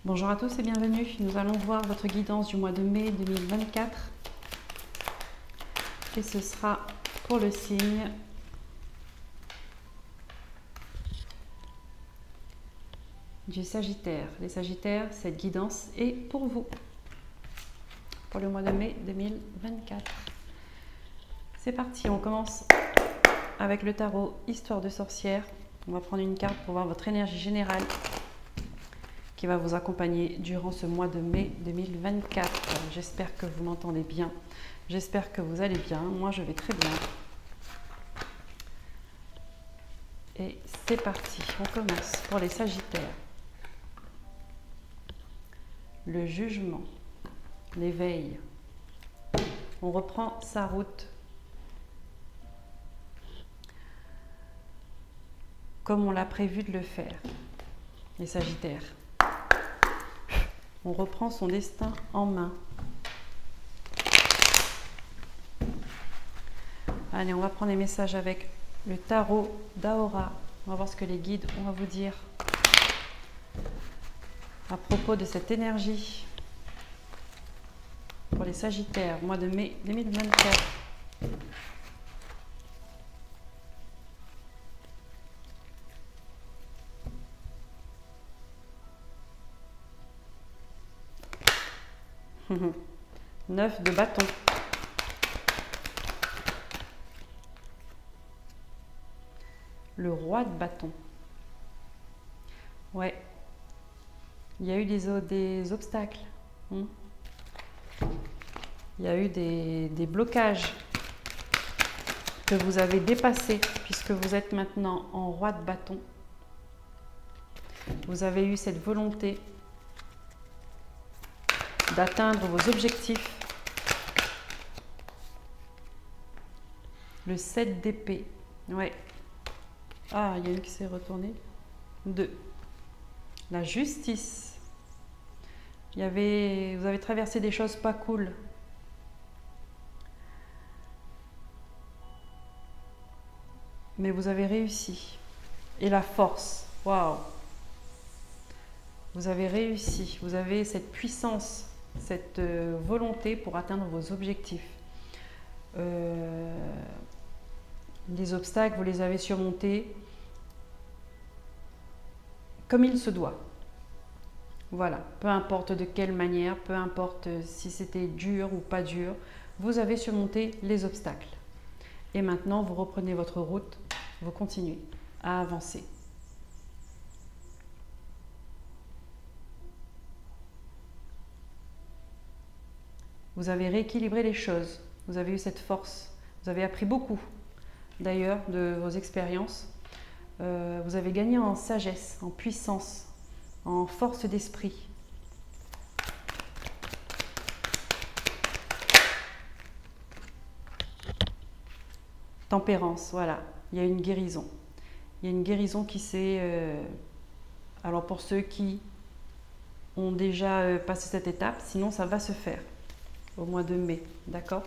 Bonjour à tous et bienvenue. Nous allons voir votre guidance du mois de mai 2024. Et ce sera pour le signe du Sagittaire. Les Sagittaires, cette guidance est pour vous. Pour le mois de mai 2024. C'est parti, on commence avec le tarot Histoire de sorcière. On va prendre une carte pour voir votre énergie générale qui va vous accompagner durant ce mois de mai 2024. J'espère que vous m'entendez bien. J'espère que vous allez bien. Moi, je vais très bien. Et c'est parti. On commence pour les Sagittaires. Le jugement, l'éveil. On reprend sa route comme on l'a prévu de le faire. Les Sagittaires. On reprend son destin en main. Allez, on va prendre les messages avec le tarot d'Aura. On va voir ce que les guides ont à vous dire à propos de cette énergie pour les Sagittaires, mois de mai 2024. Neuf de bâton. Le roi de bâton. Ouais. Il y a eu des obstacles. Il y a eu des blocages que vous avez dépassés puisque vous êtes maintenant en roi de bâton. Vous avez eu cette volonté d'atteindre vos objectifs. Le 7 d'épée. Ouais. Ah, il y a une qui s'est retournée. 2. La justice. Vous avez traversé des choses pas cool. Mais vous avez réussi. Et la force. Waouh. Vous avez réussi. Vous avez cette puissance, cette volonté pour atteindre vos objectifs. Les obstacles, vous les avez surmontés comme il se doit. Voilà, peu importe de quelle manière, peu importe si c'était dur ou pas dur, vous avez surmonté les obstacles. Et maintenant, vous reprenez votre route, vous continuez à avancer. Vous avez rééquilibré les choses, vous avez eu cette force, vous avez appris beaucoup d'ailleurs de vos expériences. Vous avez gagné en sagesse, en puissance, en force d'esprit. Tempérance, voilà, il y a une guérison. Il y a une guérison qui s'est... alors pour ceux qui ont déjà passé cette étape, sinon ça va se faire au mois de mai, d'accord?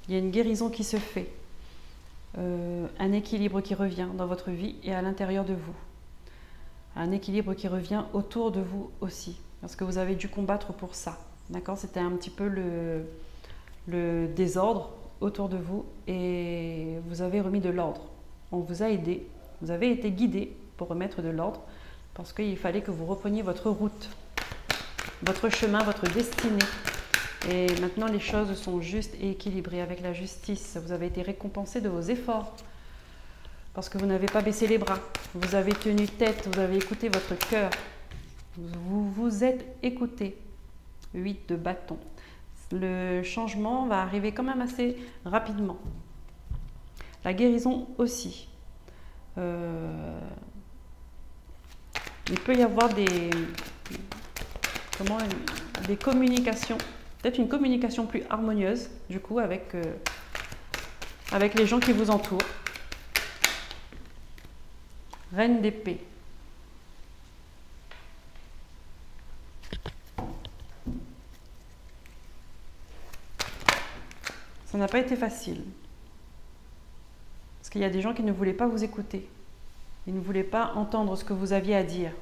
Il y a une guérison qui se fait. Un équilibre qui revient dans votre vie et à l'intérieur de vous. Un équilibre qui revient autour de vous aussi, parce que vous avez dû combattre pour ça. D'accord? C'était un petit peu le désordre autour de vous et vous avez remis de l'ordre. On vous a aidé, vous avez été guidé pour remettre de l'ordre parce qu'il fallait que vous repreniez votre route, votre chemin, votre destinée. Et maintenant, les choses sont justes et équilibrées avec la justice. Vous avez été récompensé de vos efforts parce que vous n'avez pas baissé les bras. Vous avez tenu tête, vous avez écouté votre cœur. Vous vous êtes écouté. 8 de bâton. Le changement va arriver quand même assez rapidement. La guérison aussi. Il peut y avoir des communications. Peut-être une communication plus harmonieuse, du coup, avec les gens qui vous entourent. Reine d'épée. Ça n'a pas été facile. Parce qu'il y a des gens qui ne voulaient pas vous écouter. Ils ne voulaient pas entendre ce que vous aviez à dire.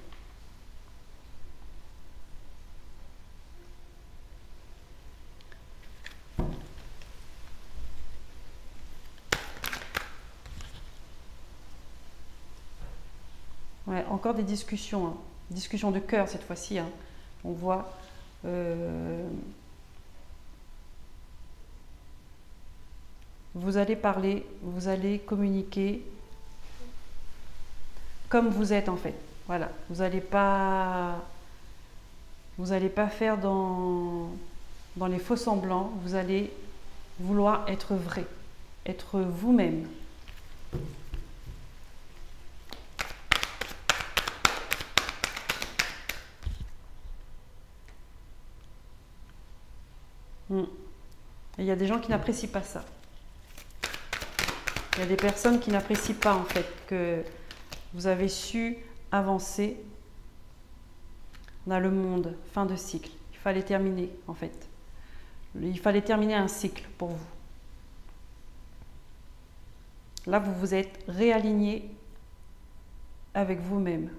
encore des discussions, hein. Discussions de cœur cette fois-ci, hein. On voit vous allez parler, vous allez communiquer comme vous êtes en fait. Voilà, vous n'allez pas faire dans les faux semblants, vous allez vouloir être vrai, être vous-même. Il y a des gens qui n'apprécient pas ça. Il y a des personnes qui n'apprécient pas en fait que vous avez su avancer dans le monde, fin de cycle. Il fallait terminer en fait. Il fallait terminer un cycle pour vous. Là, vous vous êtes réaligné avec vous-même.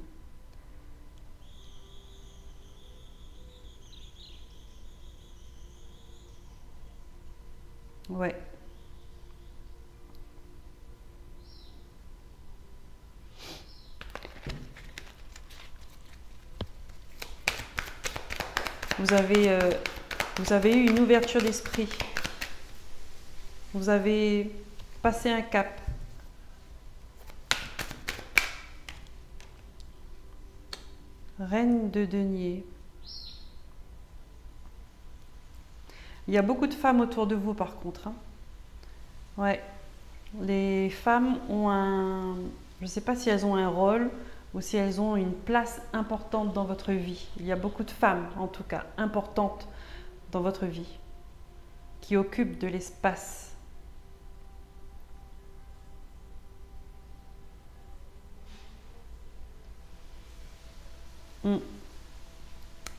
Ouais. Vous avez eu une ouverture d'esprit. Vous avez passé un cap. Reine de denier. Il y a beaucoup de femmes autour de vous par contre, hein. Ouais. Les femmes ont un... Je ne sais pas si elles ont un rôle ou si elles ont une place importante dans votre vie. Il y a beaucoup de femmes, en tout cas, importantes dans votre vie, qui occupent de l'espace.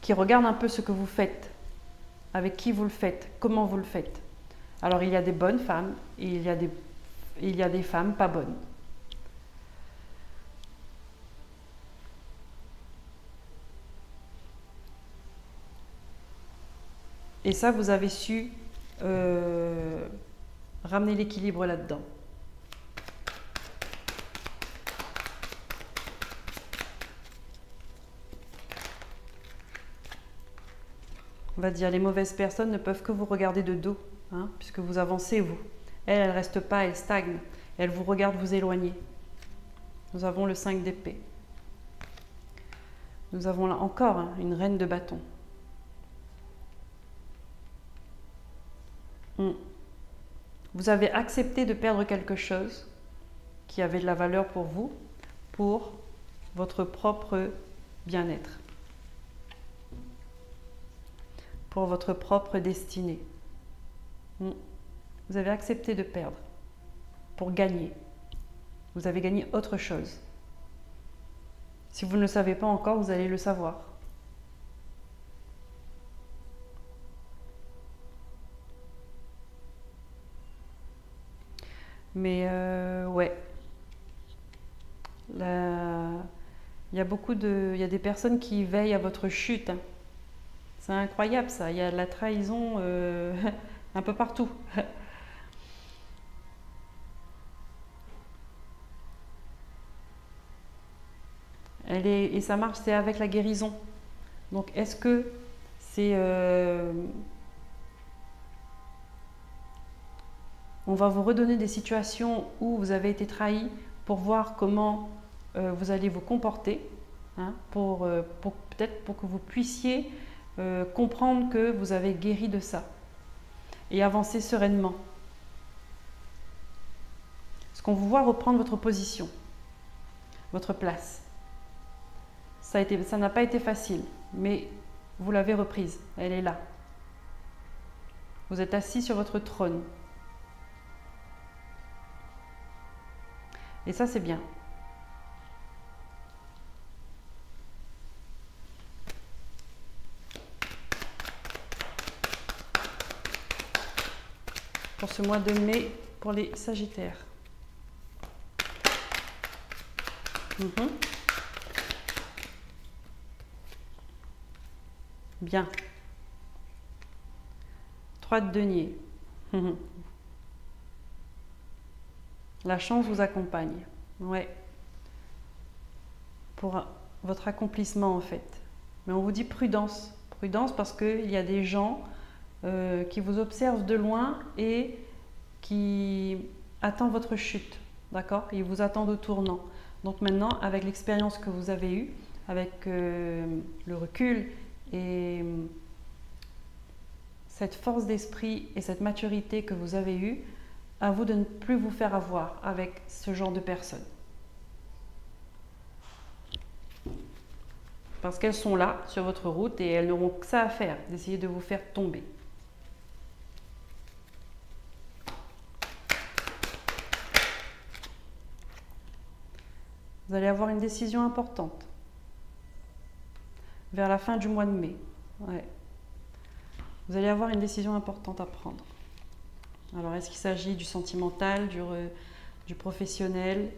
Qui regardent un peu ce que vous faites, avec qui vous le faites, comment vous le faites. Alors, il y a des bonnes femmes et il y a des femmes pas bonnes. Et ça, vous avez su ramener l'équilibre là-dedans. On va dire, les mauvaises personnes ne peuvent que vous regarder de dos, hein, puisque vous avancez, vous. Elles ne restent pas, elles stagnent. Elles vous regardent vous éloigner. Nous avons le 5 d'épée. Nous avons là encore hein, une reine de bâton. Vous avez accepté de perdre quelque chose qui avait de la valeur pour vous, pour votre propre bien-être, pour votre propre destinée. Vous avez accepté de perdre pour gagner. Vous avez gagné autre chose. Si vous ne le savez pas encore, vous allez le savoir. Mais ouais, il y a des personnes qui veillent à votre chute. Hein. C'est incroyable ça, il y a de la trahison un peu partout. Et ça marche, c'est avec la guérison. Donc est-ce que c'est... on va vous redonner des situations où vous avez été trahi pour voir comment vous allez vous comporter, hein, peut-être pour que vous puissiez comprendre que vous avez guéri de ça et avancer sereinement. Parce qu'on vous voit reprendre votre position, votre place. Ça n'a pas été facile, mais vous l'avez reprise, elle est là. Vous êtes assis sur votre trône. Et ça, c'est bien. Pour ce mois de mai, pour les Sagittaires. Bien. 3 de denier. La chance vous accompagne. Ouais. pour votre accomplissement en fait. Mais on vous dit prudence. Prudence parce qu'il y a des gens qui vous observent de loin et qui attendent votre chute. D'accord? Ils vous attendent au tournant. Donc maintenant, avec l'expérience que vous avez eue, avec le recul et cette force d'esprit et cette maturité que vous avez eue, à vous de ne plus vous faire avoir avec ce genre de personnes. Parce qu'elles sont là sur votre route et elles n'auront que ça à faire, d'essayer de vous faire tomber. Vous allez avoir une décision importante vers la fin du mois de mai. Ouais. Vous allez avoir une décision importante à prendre. Alors, est-ce qu'il s'agit du sentimental, du professionnel?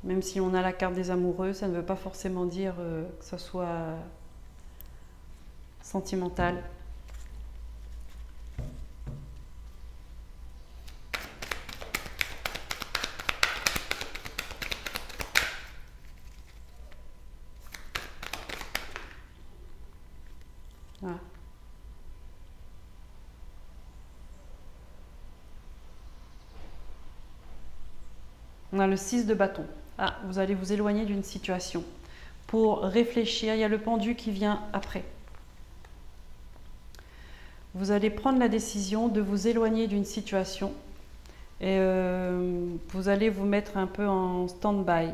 Même si on a la carte des amoureux, ça ne veut pas forcément dire que ce soit sentimental. Voilà. On a le 6 de bâton. Ah, vous allez vous éloigner d'une situation pour réfléchir. Il y a le pendu qui vient après. Vous allez prendre la décision de vous éloigner d'une situation et vous allez vous mettre un peu en stand-by.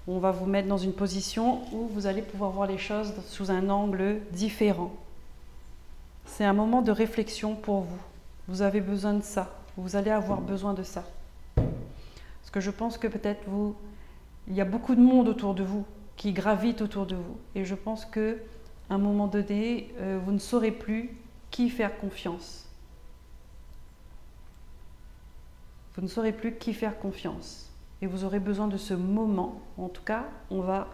On va vous mettre dans une position où vous allez pouvoir voir les choses sous un angle différent. C'est un moment de réflexion pour vous. Vous avez besoin de ça. Vous allez avoir besoin de ça. Parce que je pense que peut-être il y a beaucoup de monde autour de vous qui gravite autour de vous. Et je pense qu'à un moment donné, vous ne saurez plus qui faire confiance. Vous ne saurez plus qui faire confiance. Et vous aurez besoin de ce moment. En tout cas, on va...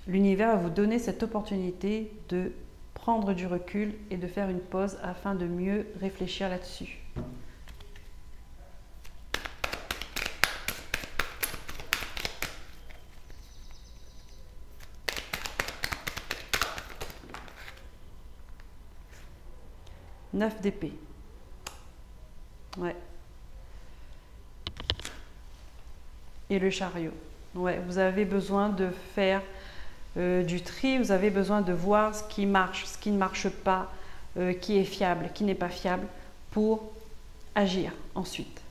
l'univers va vous donner cette opportunité de prendre du recul et de faire une pause afin de mieux réfléchir là-dessus. Neuf d'épée. Ouais. Et le chariot. Ouais, vous avez besoin de faire du tri, vous avez besoin de voir ce qui marche, ce qui ne marche pas, qui est fiable, qui n'est pas fiable, pour agir ensuite.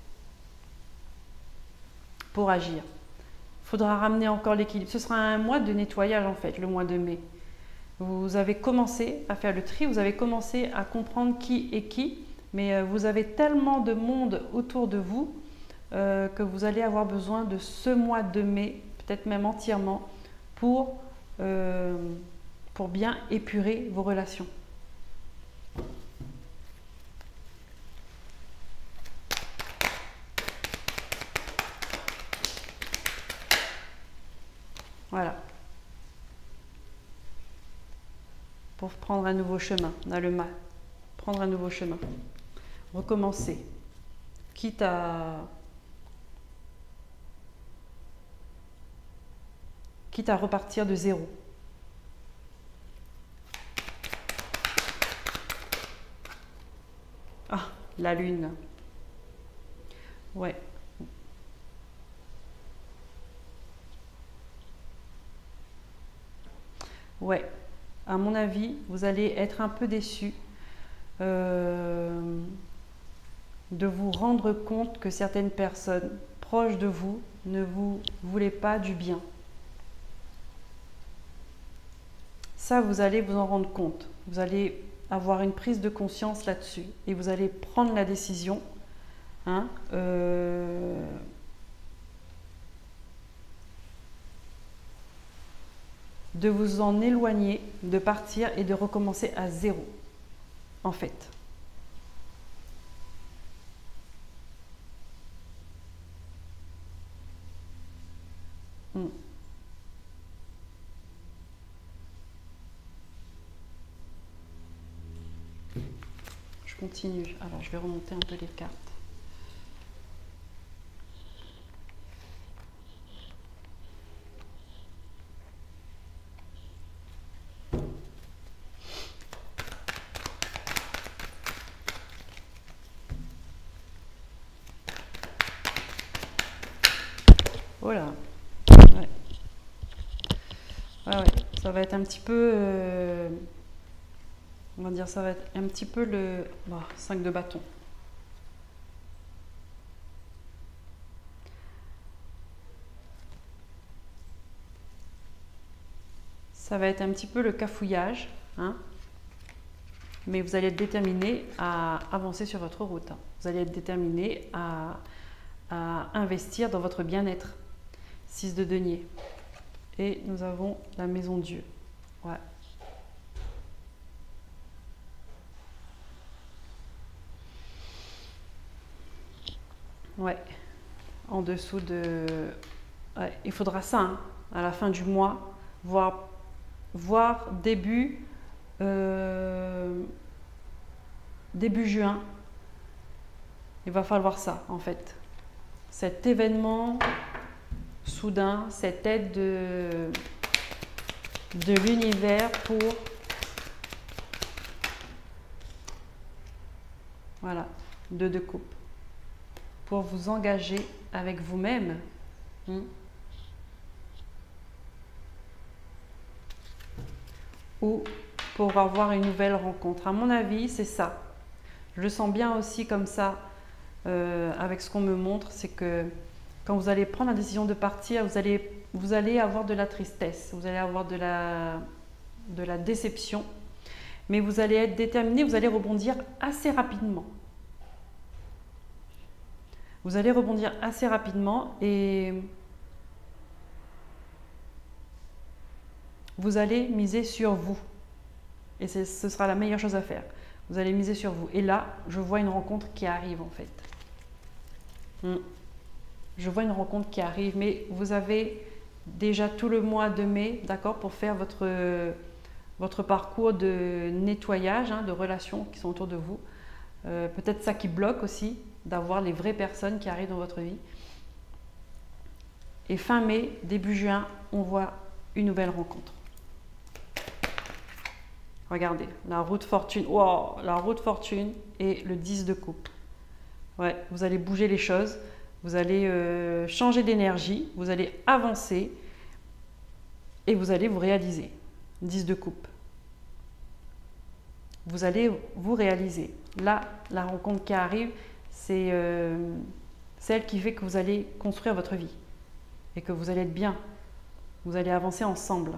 Pour agir. Il faudra ramener encore l'équilibre. Ce sera un mois de nettoyage en fait, le mois de mai. Vous avez commencé à faire le tri, vous avez commencé à comprendre qui est qui, mais vous avez tellement de monde autour de vous que vous allez avoir besoin de ce mois de mai, peut-être même entièrement, pour bien épurer vos relations. Voilà. Pour prendre un nouveau chemin. On a le mal. Prendre un nouveau chemin. Recommencer. Quitte à repartir de zéro. Ah, la lune. Ouais. Ouais. À mon avis, vous allez être un peu déçu de vous rendre compte que certaines personnes proches de vous ne vous voulaient pas du bien. Ça, vous allez vous en rendre compte. Vous allez avoir une prise de conscience là-dessus et vous allez prendre la décision de vous en éloigner, de partir et de recommencer à zéro, en fait. continue. Alors, je vais remonter un peu les cartes. Voilà. Ouais. Ouais, ouais. Ça va être un petit peu... on va dire, ça va être un petit peu le 5 de bâton. Ça va être un petit peu le cafouillage, hein, mais vous allez être déterminé à avancer sur votre route. Vous allez être déterminé à investir dans votre bien-être. 6 de denier. Et nous avons la maison Dieu. Ouais. Ouais. En dessous de... Ouais, il faudra ça, hein, à la fin du mois, voire début juin. Il va falloir ça, en fait. Cet événement soudain, cette aide de l'univers pour... Voilà, 2 de coupe. Pour vous engager avec vous-même. Ou pour avoir une nouvelle rencontre. À mon avis, c'est ça. Je le sens bien aussi comme ça, avec ce qu'on me montre, c'est que quand vous allez prendre la décision de partir, vous allez avoir de la tristesse, vous allez avoir de la déception, mais vous allez être déterminé, vous allez rebondir assez rapidement. Vous allez rebondir assez rapidement et vous allez miser sur vous. Et ce sera la meilleure chose à faire. Vous allez miser sur vous. Et là, je vois une rencontre qui arrive en fait. Je vois une rencontre qui arrive, mais vous avez déjà tout le mois de mai, d'accord, pour faire votre parcours de nettoyage, hein, de relations qui sont autour de vous. Peut-être ça qui bloque aussi, d'avoir les vraies personnes qui arrivent dans votre vie. Et fin mai, début juin, on voit une nouvelle rencontre. Regardez, la roue de fortune, wow, la roue de fortune et le 10 de coupe. Ouais, vous allez bouger les choses, vous allez changer d'énergie, vous allez avancer et vous allez vous réaliser. 10 de coupe. Vous allez vous réaliser. Là, la rencontre qui arrive, c'est celle qui fait que vous allez construire votre vie et que vous allez être bien. Vous allez avancer ensemble.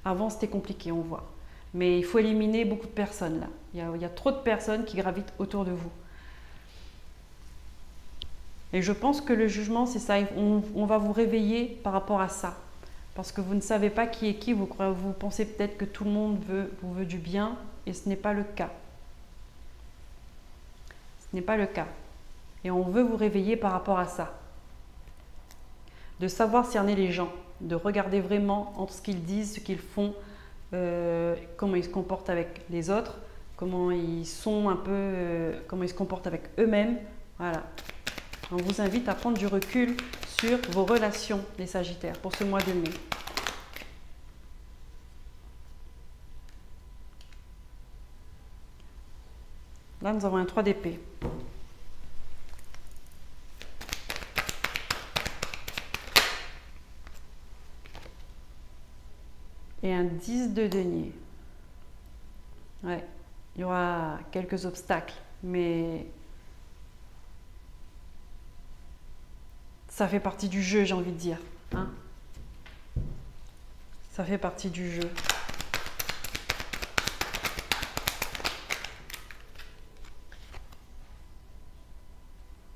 Avant, c'était compliqué, on voit. Mais il faut éliminer beaucoup de personnes là. Il y a trop de personnes qui gravitent autour de vous. Et je pense que le jugement, c'est ça. On va vous réveiller par rapport à ça. Parce que vous ne savez pas qui est qui. Vous pensez peut-être que tout le monde vous veut du bien. Et ce n'est pas le cas. Ce n'est pas le cas. Et on veut vous réveiller par rapport à ça. De savoir cerner les gens. De regarder vraiment entre ce qu'ils disent, ce qu'ils font, comment ils se comportent avec les autres, comment ils sont un peu, comment ils se comportent avec eux-mêmes. Voilà. On vous invite à prendre du recul sur vos relations, les Sagittaires, pour ce mois de mai. Là, nous avons un 3 d'épée. Et un 10 de denier. Ouais, il y aura quelques obstacles, mais ça fait partie du jeu, j'ai envie de dire. Hein, ça fait partie du jeu.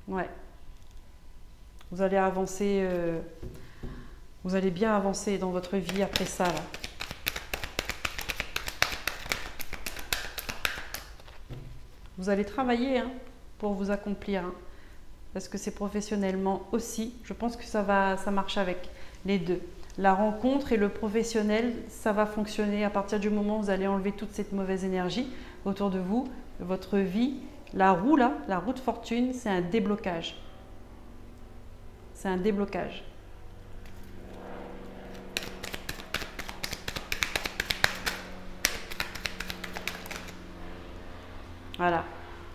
Ouais. Vous allez avancer, vous allez bien avancer dans votre vie après ça, là. Vous allez travailler, hein, pour vous accomplir, hein, parce que c'est professionnellement aussi. Je pense que ça marche avec les deux. La rencontre et le professionnel, ça va fonctionner à partir du moment où vous allez enlever toute cette mauvaise énergie autour de vous, votre vie. La roue là, la roue de fortune, c'est un déblocage. C'est un déblocage. Voilà,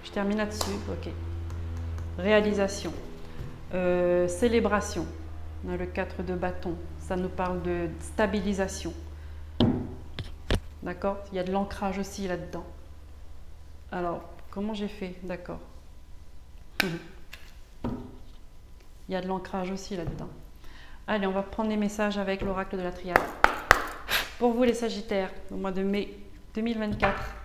je termine là-dessus. Ok. Réalisation. Célébration. On a le 4 de bâton. Ça nous parle de stabilisation. D'accord? Il y a de l'ancrage aussi là-dedans. Alors, comment j'ai fait? D'accord. Il y a de l'ancrage aussi là-dedans. Allez, on va prendre les messages avec l'oracle de la triade. Pour vous les Sagittaires, au mois de mai 2024.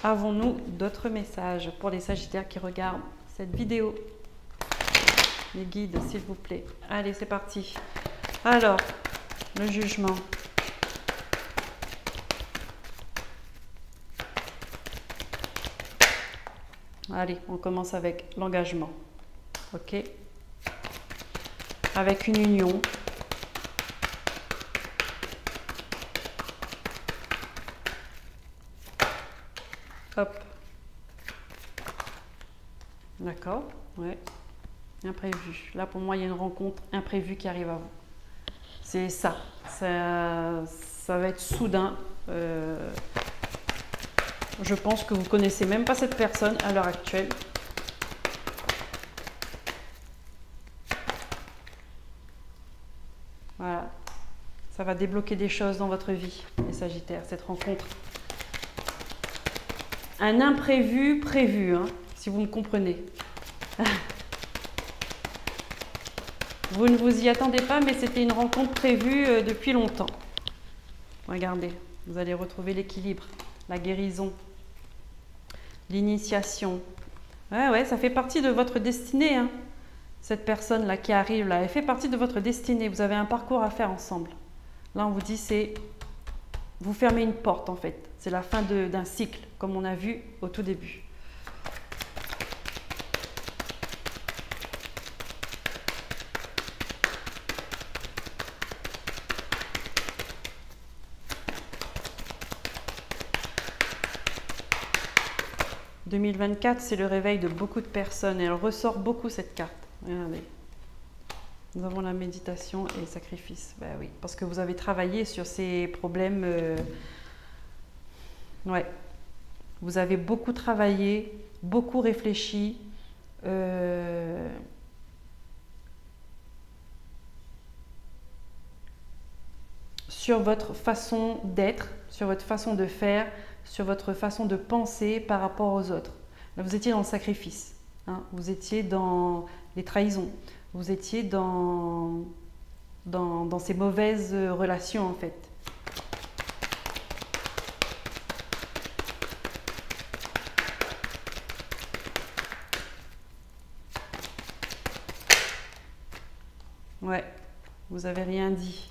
Avons-nous d'autres messages pour les Sagittaires qui regardent cette vidéo? Les guides, s'il vous plaît. Allez, c'est parti. Alors, le jugement. Allez, on commence avec l'engagement. Ok. Avec une union. Hop. D'accord. Ouais. Imprévu. Là, pour moi, il y a une rencontre imprévue qui arrive à vous. C'est ça. Ça va être soudain. Je pense que vous ne connaissez même pas cette personne à l'heure actuelle. Voilà. Ça va débloquer des choses dans votre vie, les Sagittaires, cette rencontre. Un imprévu prévu, hein, si vous me comprenez. Vous ne vous y attendez pas, mais c'était une rencontre prévue depuis longtemps. Regardez, vous allez retrouver l'équilibre, la guérison, l'initiation. Ouais, ça fait partie de votre destinée, hein. Cette personne-là qui arrive, là, elle fait partie de votre destinée. Vous avez un parcours à faire ensemble. Là, on vous dit, c'est... Vous fermez une porte, en fait. C'est la fin d'un cycle, comme on a vu au tout début. « 2024, c'est le réveil de beaucoup de personnes et elle ressort beaucoup cette carte. Regardez. Nous avons la méditation et le sacrifice. Ben oui, parce que vous avez travaillé sur ces problèmes. Ouais. Vous avez beaucoup travaillé, beaucoup réfléchi. Sur votre façon d'être, sur votre façon de faire, sur votre façon de penser par rapport aux autres. Là, vous étiez dans le sacrifice, hein, vous étiez dans les trahisons, vous étiez dans ces mauvaises relations en fait. Ouais, vous avez rien dit.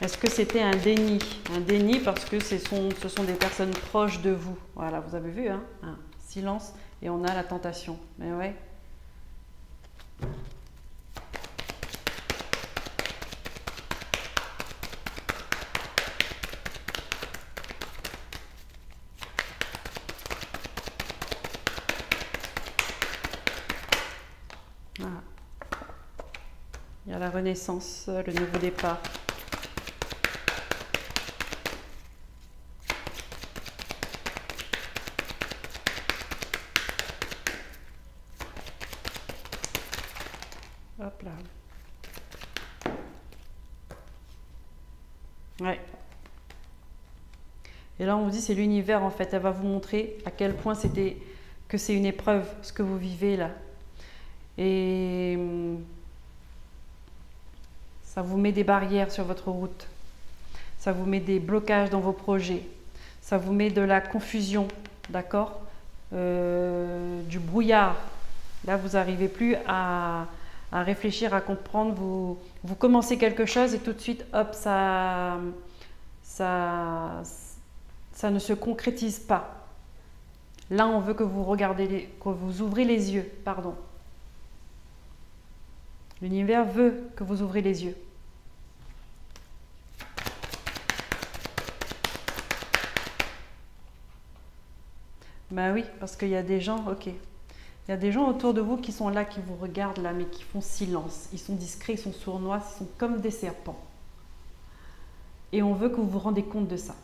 Est-ce que c'était un déni? Un déni parce que ce sont des personnes proches de vous. Voilà, vous avez vu, hein, un silence et on a la tentation. Mais ouais. Voilà. Il y a la renaissance, le nouveau départ. Hop là. Ouais. Et là, on vous dit, c'est l'univers, en fait. Elle va vous montrer à quel point que c'est une épreuve, ce que vous vivez là. Et ça vous met des barrières sur votre route. Ça vous met des blocages dans vos projets. Ça vous met de la confusion, d'accord, du brouillard. Là, vous n'arrivez plus à réfléchir, à comprendre. Vous commencez quelque chose et tout de suite, hop, ça ça ne se concrétise pas. Là, on veut que vous regardez, que vous ouvrez les yeux, pardon. L'univers veut que vous ouvrez les yeux. Ben oui, parce qu'il y a des gens, ok. Il y a des gens autour de vous qui sont là, qui vous regardent là, mais qui font silence. Ils sont discrets, ils sont sournois, ils sont comme des serpents. Et on veut que vous vous rendez compte de ça.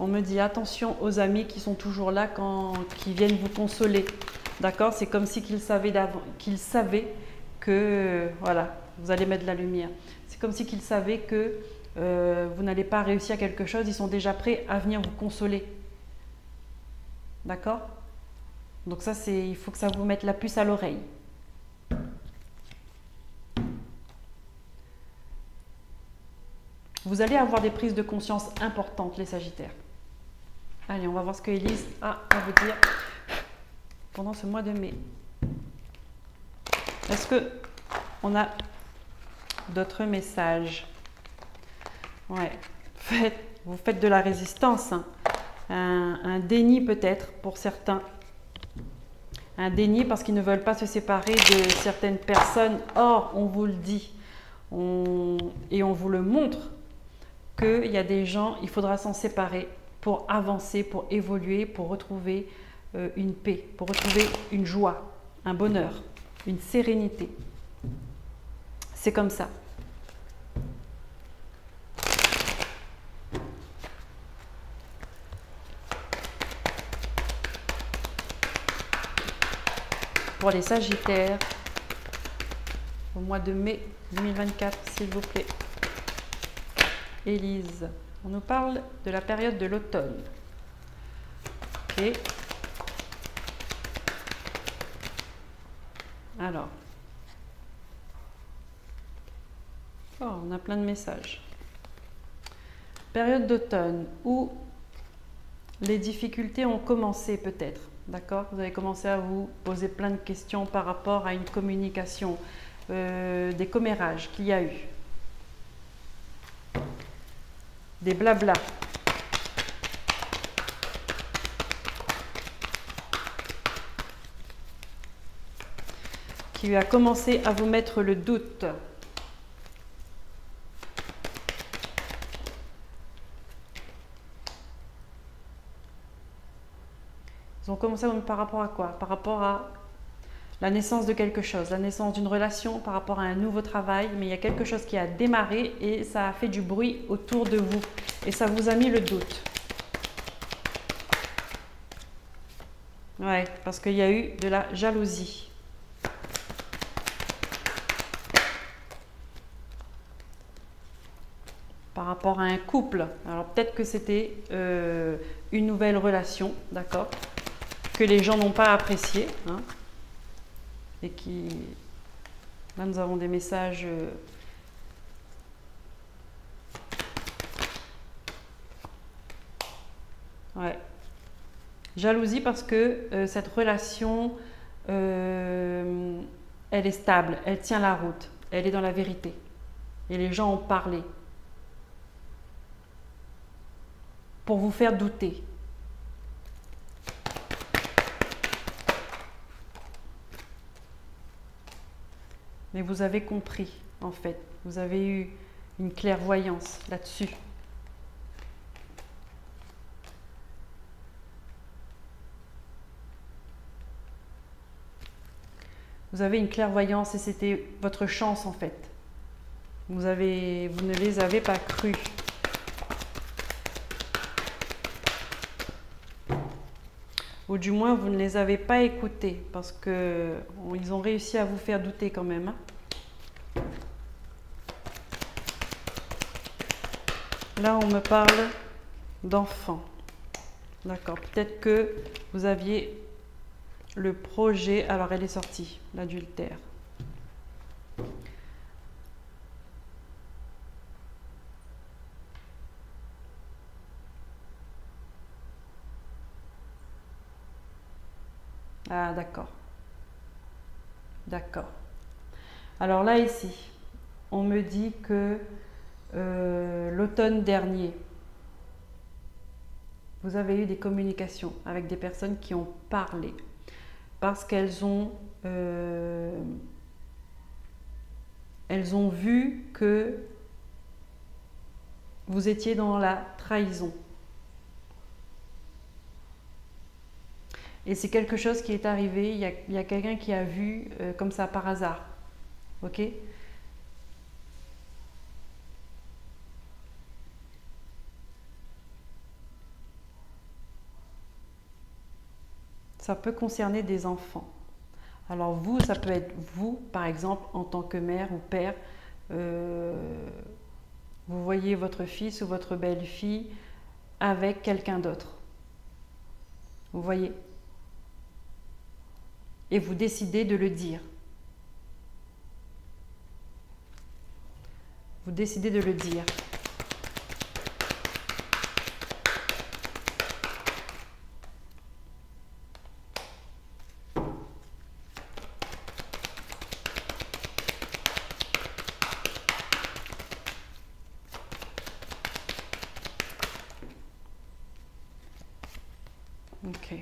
On me dit attention aux amis qui sont toujours là, qui viennent vous consoler. D'accord? C'est comme si qu'ils savaient que voilà, vous allez mettre de la lumière. C'est comme si qu'ils savaient que vous n'allez pas réussir quelque chose. Ils sont déjà prêts à venir vous consoler. D'accord? Donc ça, il faut que ça vous mette la puce à l'oreille. Vous allez avoir des prises de conscience importantes, les Sagittaires. Allez, on va voir ce que Élise a à vous dire pendant ce mois de mai. Est-ce qu'on a d'autres messages? Ouais, vous faites de la résistance, hein. Un déni peut-être pour certains. Un déni parce qu'ils ne veulent pas se séparer de certaines personnes. Or, on vous le dit et on vous le montre qu'il y a des gens, il faudra s'en séparer pour avancer, pour évoluer, pour retrouver une paix, pour retrouver une joie, un bonheur, une sérénité. C'est comme ça. Pour les Sagittaires, au mois de mai 2024, s'il vous plaît. Élise, on nous parle de la période de l'automne. Ok. Alors. Oh, on a plein de messages. Période d'automne où les difficultés ont commencé peut-être. D'accord? Vous avez commencé à vous poser plein de questions par rapport à une communication, des commérages qu'il y a eu. Des blablas. Qui a commencé à vous mettre le doute. Ils ont commencé par rapport à quoi? Par rapport à la naissance de quelque chose, la naissance d'une relation, par rapport à un nouveau travail. Mais il y a quelque chose qui a démarré et ça a fait du bruit autour de vous. Et ça vous a mis le doute. Ouais, parce qu'il y a eu de la jalousie. Par rapport à un couple. Alors peut-être que c'était une nouvelle relation, d'accord, que les gens n'ont pas apprécié, hein, et qui... Là, nous avons des messages... Ouais. Jalousie parce que cette relation, elle est stable, elle tient la route, elle est dans la vérité. Et les gens ont parlé. Pour vous faire douter. Mais vous avez compris, en fait. Vous avez eu une clairvoyance là-dessus. Vous avez une clairvoyance et c'était votre chance, en fait. Vous ne les avez pas crus. Ou du moins, vous ne les avez pas écoutés parce qu'ils ont réussi à vous faire douter quand même. Hein. Là, on me parle d'enfants. D'accord. Peut-être que vous aviez le projet. Alors, elle est sortie, l'adultère. Ah, d'accord. D'accord. Alors là, ici, on me dit que l'automne dernier, vous avez eu des communications avec des personnes qui ont parlé parce qu'elles ont vu que vous étiez dans la trahison. Et c'est quelque chose qui est arrivé, il y a quelqu'un qui a vu comme ça par hasard. Ok? Ça peut concerner des enfants. Alors vous, ça peut être vous, par exemple, en tant que mère ou père, vous voyez votre fils ou votre belle-fille avec quelqu'un d'autre. Vous voyez? Et vous décidez de le dire. Vous décidez de le dire. Ok.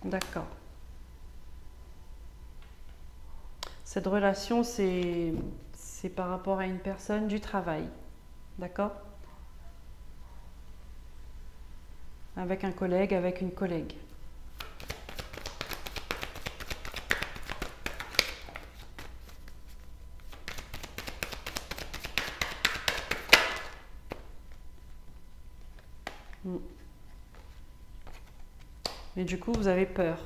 D'accord. Cette relation, c'est par rapport à une personne du travail. D'accord? Avec un collègue, avec une collègue. Mais du coup, vous avez peur.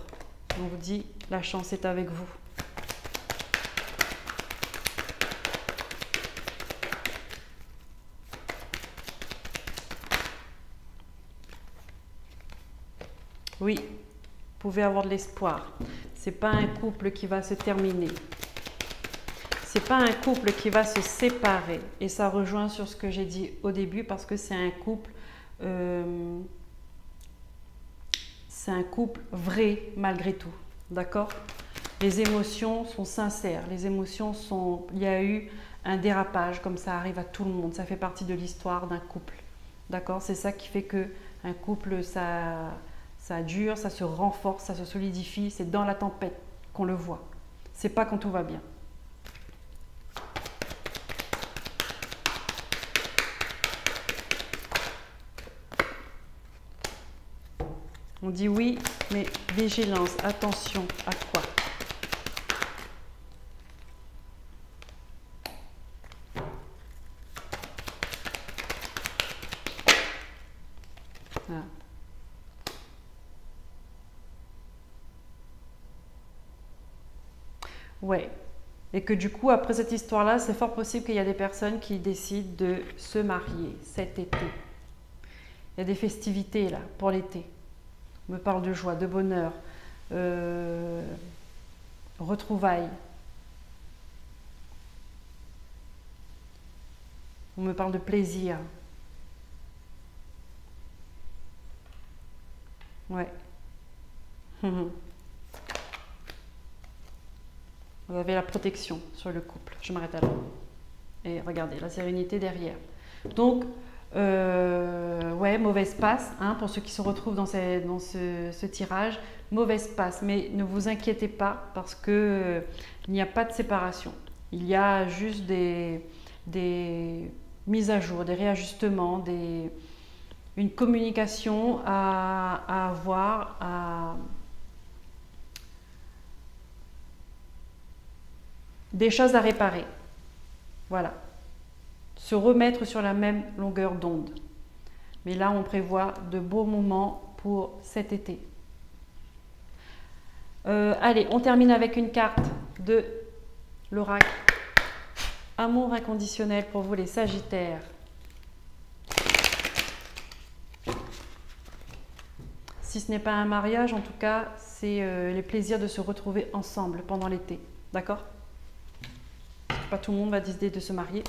On vous dit, la chance est avec vous. Oui, vous pouvez avoir de l'espoir. C'est pas un couple qui va se terminer. C'est pas un couple qui va se séparer. Et ça rejoint sur ce que j'ai dit au début parce que c'est un couple vrai malgré tout. D'accord? Les émotions sont sincères. Les émotions sont... Il y a eu un dérapage comme ça arrive à tout le monde. Ça fait partie de l'histoire d'un couple. D'accord? C'est ça qui fait que un couple, ça dure, ça se renforce, ça se solidifie. C'est dans la tempête qu'on le voit. C'est pas quand tout va bien. On dit oui, mais vigilance, attention à quoi? Voilà. Ouais. Et que du coup, après cette histoire-là, c'est fort possible qu'il y a des personnes qui décident de se marier cet été. Il y a des festivités là, pour l'été. On me parle de joie, de bonheur, retrouvailles. On me parle de plaisir. Ouais. Vous avez la protection sur le couple. Je m'arrête à là. Et regardez, la sérénité derrière. Donc, ouais, mauvaise passe, hein, pour ceux qui se retrouvent dans ce tirage. Mauvaise passe, mais ne vous inquiétez pas parce que il n'y a pas de séparation. Il y a juste des mises à jour, des réajustements, une communication à avoir, des choses à réparer. Voilà. Se remettre sur la même longueur d'onde. Mais là, on prévoit de beaux moments pour cet été. Allez, on termine avec une carte de l'oracle. Amour inconditionnel pour vous les Sagittaires. Si ce n'est pas un mariage, en tout cas, c'est les plaisirs de se retrouver ensemble pendant l'été. D'accord? Pas tout le monde va décider de se marier.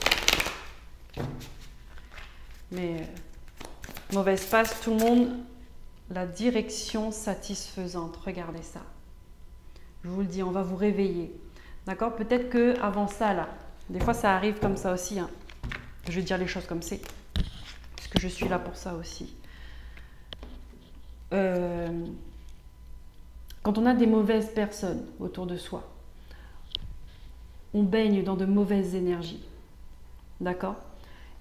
Mais mauvaise passe, tout le monde la direction satisfaisante. Regardez ça. Je vous le dis, on va vous réveiller. D'accord? Peut-être que avant ça, là, des fois ça arrive comme ça aussi. Hein. Je vais dire les choses comme c'est. Parce que je suis là pour ça aussi. Quand on a des mauvaises personnes autour de soi, on baigne dans de mauvaises énergies. D'accord?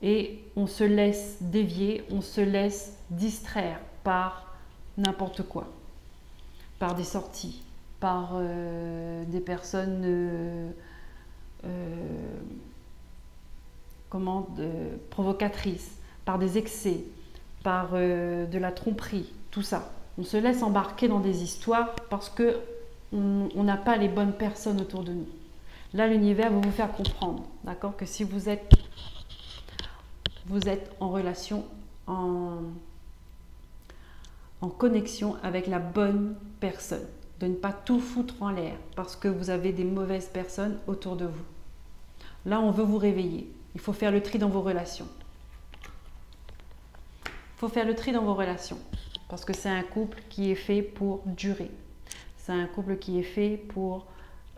Et on se laisse dévier, on se laisse distraire par n'importe quoi. Par des sorties, par des personnes provocatrices, par des excès, par de la tromperie, tout ça. On se laisse embarquer dans des histoires parce que on n'a pas les bonnes personnes autour de nous. Là, l'univers va vous faire comprendre, d'accord, que si vous êtes en relation, en connexion avec la bonne personne, de ne pas tout foutre en l'air parce que vous avez des mauvaises personnes autour de vous. Là, on veut vous réveiller. Il faut faire le tri dans vos relations. Il faut faire le tri dans vos relations parce que c'est un couple qui est fait pour durer. C'est un couple qui est fait pour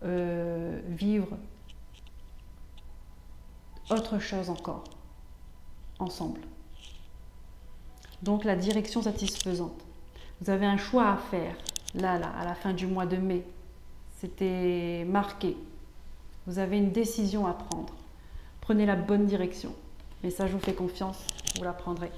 vivre autre chose encore ensemble. Donc la direction satisfaisante. Vous avez un choix à faire. Là, à la fin du mois de mai, c'était marqué. Vous avez une décision à prendre. Prenez la bonne direction. Mais ça, je vous fais confiance, vous la prendrez.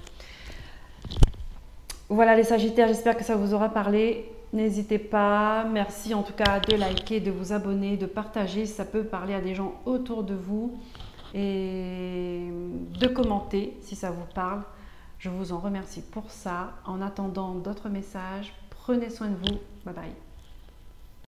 Voilà les Sagittaires, j'espère que ça vous aura parlé. N'hésitez pas, merci en tout cas de liker, de vous abonner, de partager si ça peut parler à des gens autour de vous et de commenter si ça vous parle. Je vous en remercie pour ça. En attendant d'autres messages, prenez soin de vous. Bye bye.